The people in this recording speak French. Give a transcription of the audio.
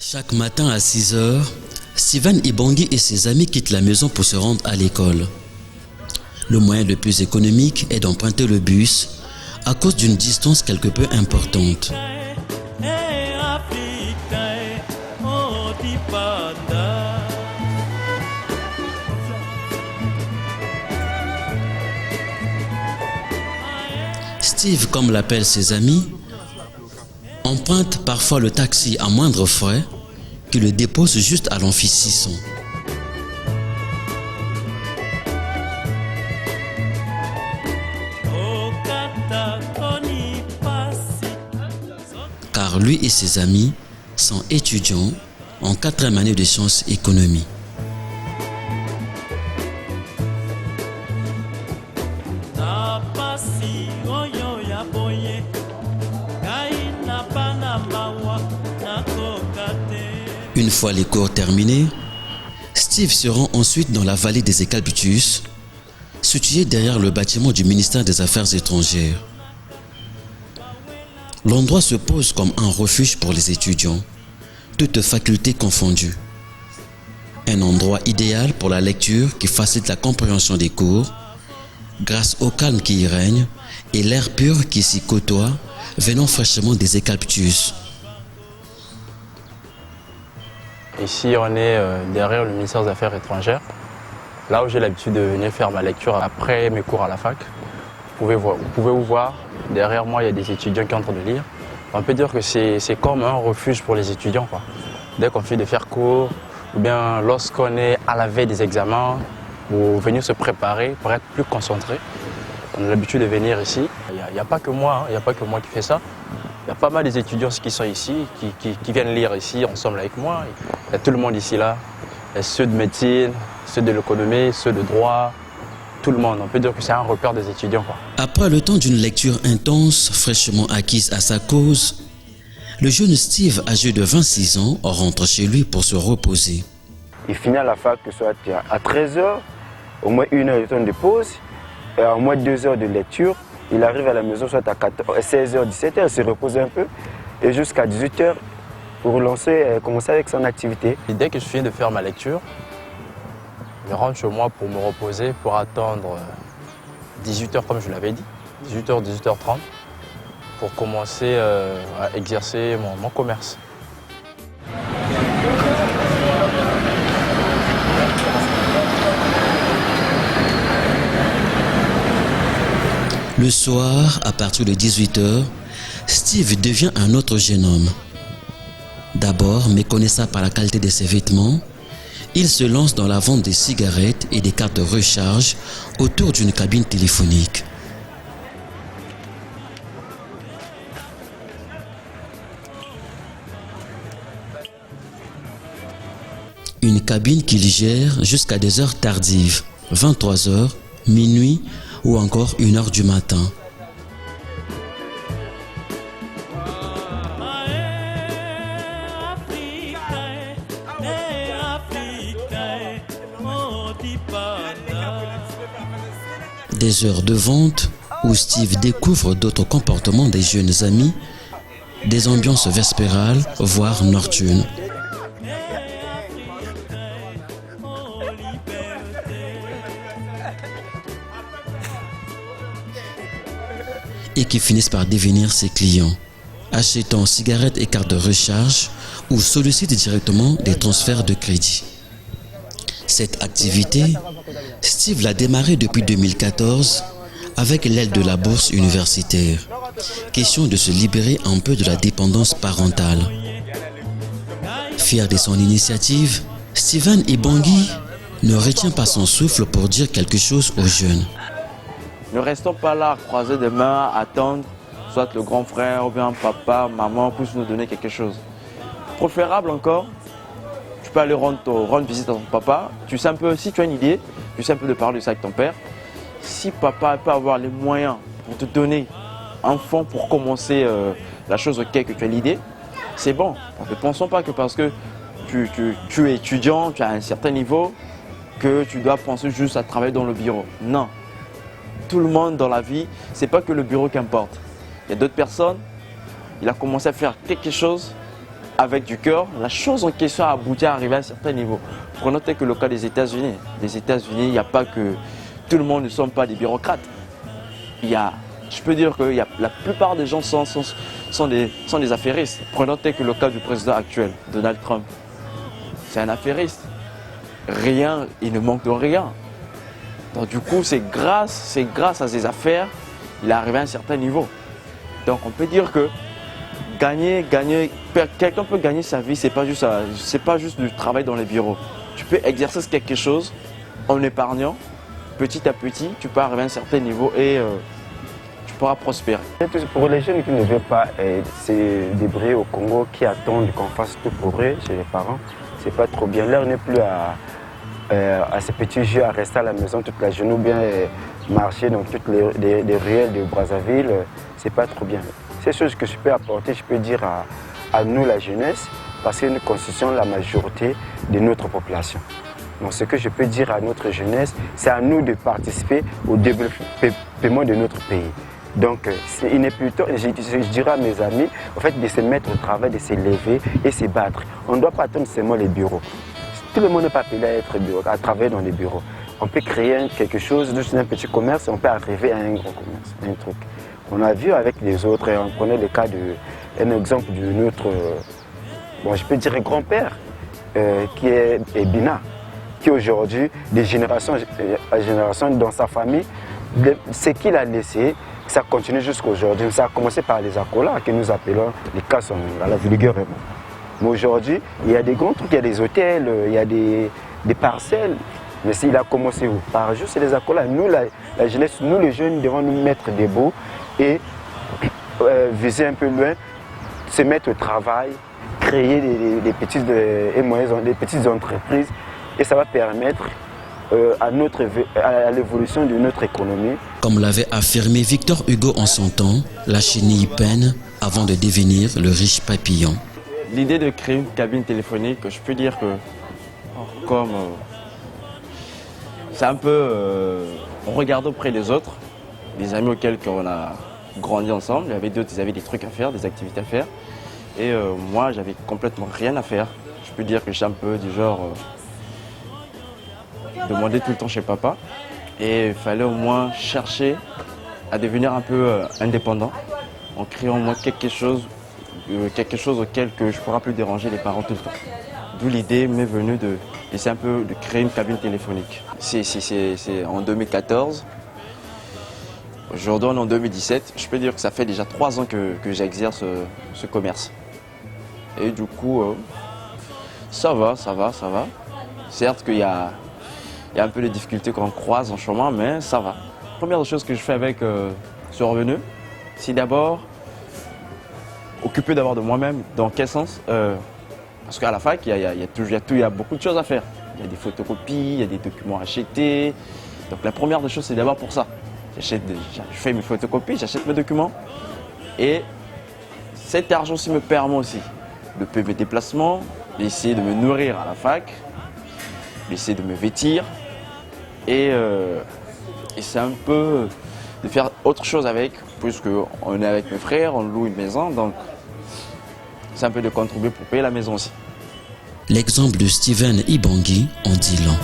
Chaque matin à 6 heures, Steven Ibongi et ses amis quittent la maison pour se rendre à l'école. Le moyen le plus économique est d'emprunter le bus à cause d'une distance quelque peu importante. Steve, comme l'appellent ses amis, emprunte parfois le taxi à moindre frais qui le dépose juste à l'amphi 600. Car lui et ses amis sont étudiants en 4e année de sciences économie. Une fois les cours terminés, Steve se rend ensuite dans la vallée des Eucalyptus, située derrière le bâtiment du ministère des Affaires étrangères. L'endroit se pose comme un refuge pour les étudiants, toutes facultés confondues. Un endroit idéal pour la lecture qui facilite la compréhension des cours, grâce au calme qui y règne et l'air pur qui s'y côtoie, venant fraîchement des Eucalyptus. Ici, on est derrière le ministère des Affaires étrangères, là où j'ai l'habitude de venir faire ma lecture après mes cours à la fac. Vous pouvez vous voir, derrière moi, il y a des étudiants qui sont en train de lire. On peut dire que c'est comme un refuge pour les étudiants, quoi. Dès qu'on finit de faire cours, ou bien lorsqu'on est à la veille des examens, ou venir se préparer pour être plus concentré, on a l'habitude de venir ici. Il n'y a pas que moi, il n'y a pas que moi qui fais ça. Il y a pas mal des étudiants qui sont ici, qui viennent lire ici ensemble avec moi. Il y a tout le monde ici là. Il y a ceux de médecine, ceux de l'économie, ceux de droit, tout le monde. On peut dire que c'est un repère des étudiants, quoi. Après le temps d'une lecture intense, fraîchement acquise à sa cause, le jeune Steve, âgé de 26 ans, rentre chez lui pour se reposer. Il finit à la fac, soit à 13 h, au moins 1 heure de temps de pause, et au moins 2 heures de lecture. Il arrive à la maison soit à 16 h, 17 h, il se repose un peu, et jusqu'à 18 h pour commencer avec son activité. Et dès que je finis de faire ma lecture, je rentre chez moi pour me reposer, pour attendre 18 h comme je l'avais dit, 18 h, 18 h 30, pour commencer à exercer mon commerce. Le soir, à partir de 18 h, Steve devient un autre jeune homme. D'abord, méconnaissant par la qualité de ses vêtements, il se lance dans la vente des cigarettes et des cartes de recharge autour d'une cabine téléphonique. Une cabine qu'il gère jusqu'à des heures tardives, 23 h, minuit ou encore 1 h du matin. Des heures de vente où Steve découvre d'autres comportements des jeunes amis, des ambiances vespérales, voire nocturnes. Et qui finissent par devenir ses clients, achetant cigarettes et cartes de recharge ou sollicitent directement des transferts de crédit. Cette activité, Steve l'a démarrée depuis 2014 avec l'aide de la bourse universitaire. Question de se libérer un peu de la dépendance parentale. Fier de son initiative, Steven Ibongi ne retient pas son souffle pour dire quelque chose aux jeunes. Ne restons pas là à croiser des mains, à attendre, soit le grand frère ou bien papa, maman puisse nous donner quelque chose. Préférable encore, tu peux aller rendre visite à ton papa. Tu sais un peu, si tu as une idée, tu sais un peu de parler de ça avec ton père. Si papa peut avoir les moyens pour te donner un fonds pour commencer la chose auquel que tu as l'idée, c'est bon. Ne pensons pas que parce que tu es étudiant, tu as un certain niveau, que tu dois penser juste à travailler dans le bureau. Non. Tout le monde dans la vie, c'est pas que le bureau qui importe. Il y a d'autres personnes, il a commencé à faire quelque chose avec du cœur, la chose en question a abouti à arriver à un certain niveau. Prenons tel que le cas des États-Unis. Les États-Unis, il n'y a pas que tout le monde ne sont pas des bureaucrates. Je peux dire que la plupart des gens sont des affairistes. Prenons tel que le cas du président actuel, Donald Trump. C'est un affairiste. Rien, il ne manque de rien. Donc du coup, c'est grâce à ses affaires, il est arrivé à un certain niveau. Donc on peut dire que quelqu'un peut gagner sa vie, c'est pas juste du travail dans les bureaux. Tu peux exercer quelque chose en épargnant, petit à petit, tu peux arriver à un certain niveau et tu pourras prospérer. Pour les jeunes qui ne veulent pas se débrouiller au Congo, qui attendent qu'on fasse tout pour eux chez les parents, c'est pas trop bien. L'heure n'est plus à ces petits jeux, à rester à la maison toute la journée ou bien marcher dans toutes les ruelles de Brazzaville, c'est pas trop bien. C'est ce que je peux apporter, je peux dire à nous la jeunesse, parce que nous constituons la majorité de notre population. Donc ce que je peux dire à notre jeunesse, c'est à nous de participer au développement de notre pays. Donc il n'est plus temps, je dirais à mes amis, en fait, de se mettre au travail, de se lever et se battre. On ne doit pas attendre seulement les bureaux. Tout le monde n'est pas appelé à travailler dans les bureaux. On peut créer quelque chose, juste un petit commerce, on peut arriver à un grand commerce, un truc. On a vu avec les autres, on prenait le cas un exemple de notre, bon, je peux dire grand-père, qui est Bina, qui aujourd'hui, de génération à génération dans sa famille, ce qu'il a laissé, ça continue jusqu'à aujourd'hui. Ça a commencé par les acolas que nous appelons les cassons, la vulgairement. Mais aujourd'hui, il y a des grands trucs, il y a des hôtels, il y a des parcelles. Mais s'il a commencé où? Par juste les acolas. Nous, la jeunesse, nous les jeunes, devons nous mettre debout et viser un peu loin, se mettre au travail, créer des petites entreprises et ça va permettre à l'évolution de notre économie. Comme l'avait affirmé Victor Hugo en son temps, la chenille peine avant de devenir le riche papillon. L'idée de créer une cabine téléphonique, je peux dire que comme c'est un peu on regarde auprès des autres, des amis auxquels on a grandi ensemble, il y avait d'autres, ils avaient des trucs à faire, des activités à faire. Et moi, j'avais complètement rien à faire. Je peux dire que je suis un peu du genre demander tout le temps chez papa. Et il fallait au moins chercher à devenir un peu indépendant en créant au moins quelque chose auquel que je ne pourrais plus déranger les parents tout le temps. D'où l'idée m'est venue d'essayer un peu de créer une cabine téléphonique. C'est en 2014. Aujourd'hui, on est en 2017. Je peux dire que ça fait déjà 3 ans que j'exerce ce commerce. Et du coup, ça va. Certes qu'il y a un peu de difficultés qu'on croise en chemin, mais ça va. La première chose que je fais avec ce revenu, c'est d'abord occuper d'abord de moi-même. Dans quel sens? Parce qu'à la fac, il y a beaucoup de choses à faire. Il y a des photocopies, il y a des documents à acheter. Donc la première des choses, c'est d'abord pour ça. Je fais mes photocopies, j'achète mes documents. Et cet argent-ci me permet aussi de payer mes déplacements, d'essayer de me nourrir à la fac, d'essayer de me vêtir. Et c'est un peu de faire autre chose avec, puisqu'on est avec mes frères, on loue une maison, donc c'est un peu de contribuer pour payer la maison aussi. L'exemple de Steven Ibangui en dit long.